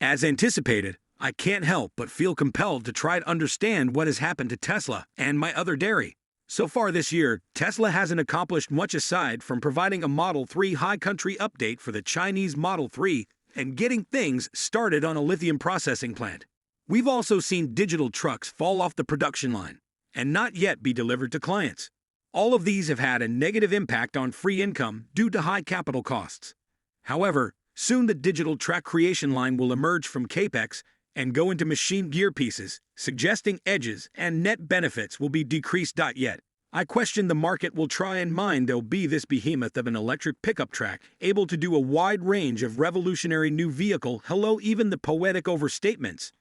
As anticipated, I can't help but feel compelled to try to understand what has happened to Tesla and my other dairy. So far this year, Tesla hasn't accomplished much aside from providing a Model 3 high-country update for the Chinese Model 3 and getting things started on a lithium processing plant. We've also seen digital trucks fall off the production line and not yet be delivered to clients. All of these have had a negative impact on free income due to high capital costs. However, soon the digital track creation line will emerge from CAPEX and go into machine gear pieces, suggesting edges and net benefits will be decreased. Yet, I question the market will try and mind there'll be this behemoth of an electric pickup track able to do a wide range of revolutionary new vehicle. Hello, even the poetic overstatements.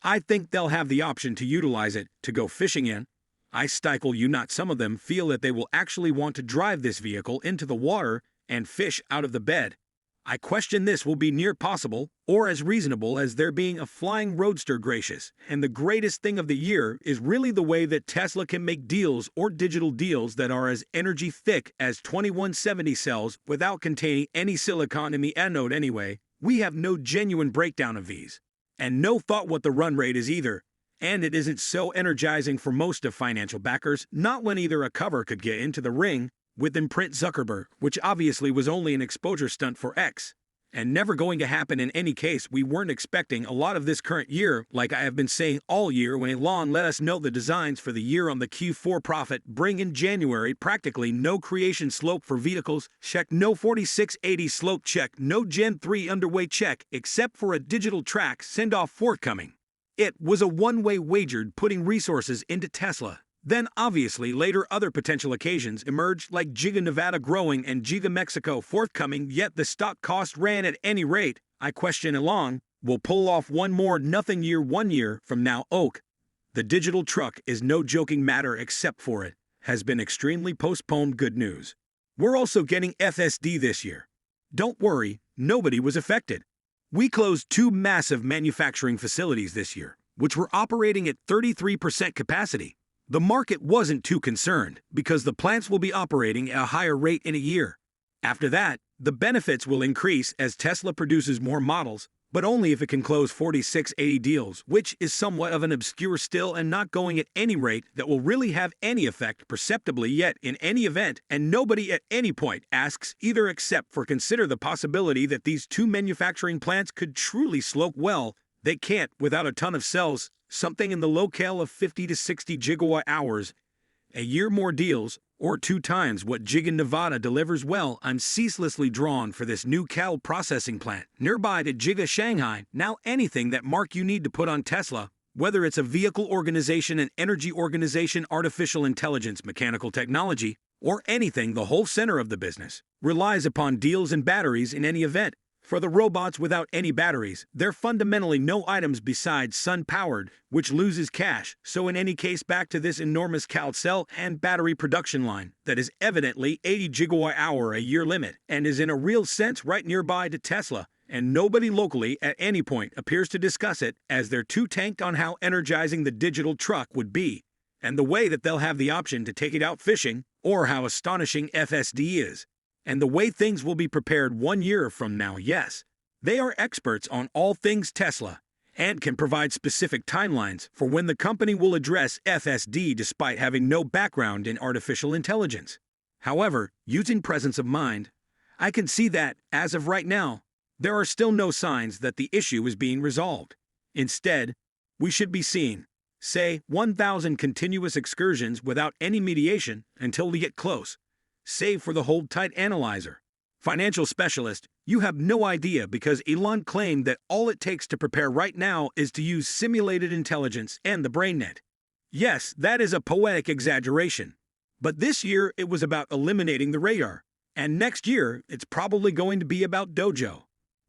I think they'll have the option to utilize it to go fishing in. I stickle you not, some of them feel that they will actually want to drive this vehicle into the water and fish out of the bed. I question this will be near possible or as reasonable as there being a flying roadster. Gracious, and the greatest thing of the year is really the way that Tesla can make deals or digital deals that are as energy thick as 2170 cells without containing any silicon in the anode. Anyway, we have no genuine breakdown of these, and no thought what the run rate is either. And it isn't so energizing for most of financial backers, not when either a cover could get into the ring with imprint Zuckerberg, which obviously was only an exposure stunt for X, and never going to happen in any case. We weren't expecting a lot of this current year, like I have been saying all year when Elon let us know the designs for the year on the Q4 profit bring in January. Practically no creation slope for vehicles, check. No 4680 slope, check. No Gen 3 underway, check, except for a digital track send-off forthcoming. It was a one-way wagered putting resources into Tesla. Then obviously later other potential occasions emerged like Giga Nevada growing and Giga Mexico forthcoming, yet the stock cost ran. At any rate, I question Elon will pull off one more nothing year 1 year from now. The digital truck is no joking matter, except for it has been extremely postponed. Good news. We're also getting FSD this year. Don't worry, nobody was affected. We closed 2 massive manufacturing facilities this year, which were operating at 33% capacity. The market wasn't too concerned because the plants will be operating at a higher rate in a year. After that, the benefits will increase as Tesla produces more models, but only if it can close 4680 deals, which is somewhat of an obscure still and not going at any rate that will really have any effect perceptibly yet in any event, and nobody at any point asks either except for consider the possibility that these 2 manufacturing plants could truly slope well. They can't without a ton of cells, something in the locale of 50 to 60 gigawatt hours a year. More deals, or 2 times what Giga Nevada delivers. Well, I'm ceaselessly drawn for this new Cal processing plant nearby to Giga Shanghai. Now anything that mark you need to put on Tesla, whether it's a vehicle organization, an energy organization, artificial intelligence, mechanical technology, or anything, the whole center of the business relies upon deals and batteries in any event. For the robots without any batteries, they're fundamentally no items besides sun-powered, which loses cash. So in any case, back to this enormous Cal cell and battery production line that is evidently 80 gigawatt hour a year limit and is in a real sense right nearby to Tesla, and nobody locally at any point appears to discuss it, as they're too tanked on how energizing the digital truck would be, and the way that they'll have the option to take it out fishing, or how astonishing FSD is. And the way things will be prepared 1 year from now. Yes, they are experts on all things Tesla and can provide specific timelines for when the company will address FSD despite having no background in artificial intelligence. However, using presence of mind, I can see that, as of right now, there are still no signs that the issue is being resolved. Instead, we should be seeing, say, 1,000 continuous excursions without any mediation until we get close. Save for the hold tight analyzer. Financial specialist, you have no idea, because Elon claimed that all it takes to prepare right now is to use simulated intelligence and the BrainNet. Yes, that is a poetic exaggeration. But this year it was about eliminating the radar, and next year it's probably going to be about Dojo.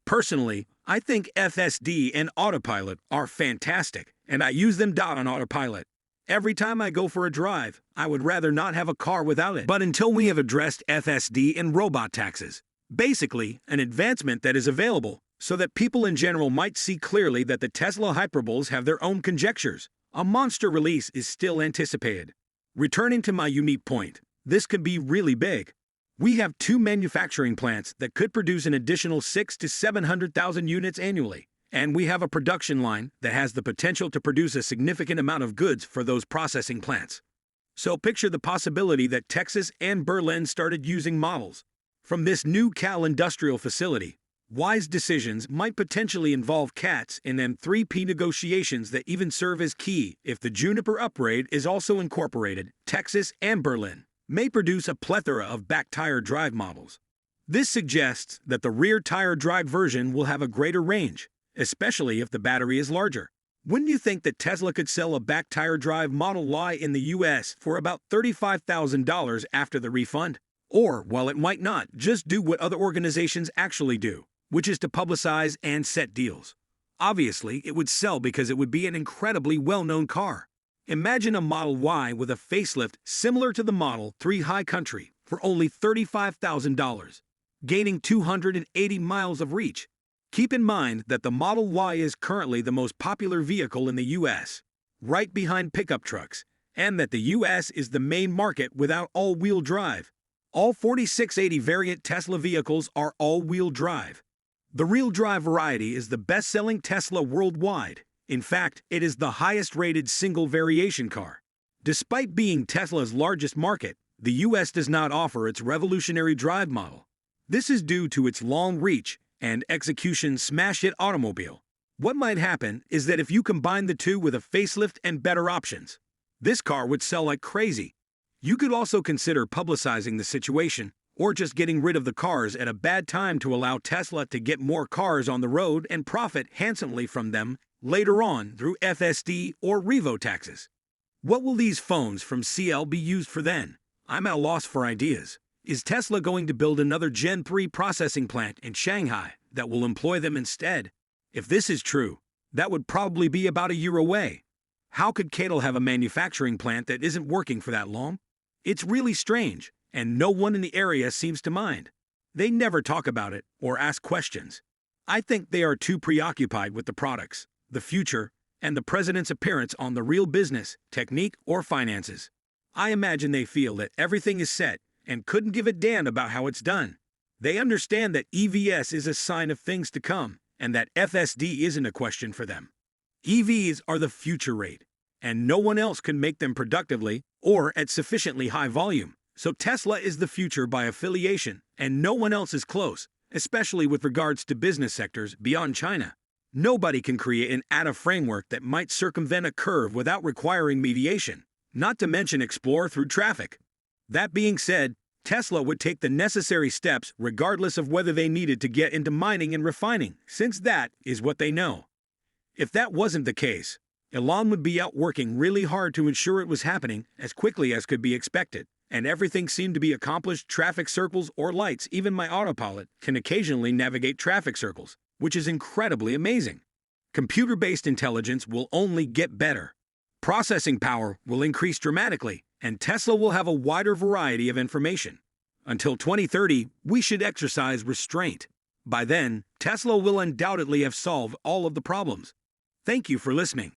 Personally, I think FSD and Autopilot are fantastic, and I use them on Autopilot. Every time I go for a drive, I would rather not have a car without it. But until we have addressed FSD and robot taxes, basically an advancement that is available so that people in general might see clearly that the Tesla hyperboles have their own conjectures, a monster release is still anticipated. Returning to my unique point, this could be really big. We have 2 manufacturing plants that could produce an additional 600,000 to 700,000 units annually, And we have a production line that has the potential to produce a significant amount of goods for those processing plants. So picture the possibility that Texas and Berlin started using models from this new Cal industrial facility. Wise decisions might potentially involve CATs and M3P negotiations that even serve as key if the Juniper upgrade is also incorporated. Texas and Berlin may produce a plethora of back tire drive models. This suggests that the rear tire drive version will have a greater range, especially if the battery is larger. Wouldn't you think that Tesla could sell a back tire drive Model Y in the US for about $35,000 after the refund? Or, while it might not, just do what other organizations actually do, which is to publicize and set deals. Obviously, it would sell because it would be an incredibly well-known car. Imagine a Model Y with a facelift similar to the Model 3 High Country for only $35,000, gaining 280 miles of reach. Keep in mind that the Model Y is currently the most popular vehicle in the US, right behind pickup trucks, and that the US is the main market without all-wheel drive. All 4680 variant Tesla vehicles are all-wheel drive. The rear drive variety is the best-selling Tesla worldwide. In fact, it is the highest-rated single variation car. Despite being Tesla's largest market, the US does not offer its revolutionary drive model. This is due to its long reach and execution smash-hit automobile. What might happen is that if you combine the two with a facelift and better options, this car would sell like crazy. You could also consider publicizing the situation, or just getting rid of the cars at a bad time to allow Tesla to get more cars on the road and profit handsomely from them later on through FSD or Revo taxes. What will these phones from CL be used for then? I'm at a loss for ideas. Is Tesla going to build another Gen 3 processing plant in Shanghai that will employ them instead? If this is true, that would probably be about a year away. How could CATL have a manufacturing plant that isn't working for that long? It's really strange, and no one in the area seems to mind. They never talk about it or ask questions. I think they are too preoccupied with the products, the future, and the president's appearance on the real business, technique, or finances. I imagine they feel that everything is set and couldn't give a damn about how it's done. They understand that EVs is a sign of things to come, and that FSD isn't a question for them. EVs are the future rate, and no one else can make them productively or at sufficiently high volume. So Tesla is the future by affiliation, and no one else is close, especially with regards to business sectors beyond China. Nobody can create an ADA framework that might circumvent a curve without requiring mediation, not to mention explore through traffic. That being said, Tesla would take the necessary steps regardless of whether they needed to get into mining and refining, since that is what they know. If that wasn't the case, Elon would be out working really hard to ensure it was happening as quickly as could be expected, and everything seemed to be accomplished. Traffic circles or lights, even my autopilot, can occasionally navigate traffic circles, which is incredibly amazing. Computer-based intelligence will only get better. Processing power will increase dramatically, and Tesla will have a wider variety of information. Until 2030, we should exercise restraint. By then, Tesla will undoubtedly have solved all of the problems. Thank you for listening.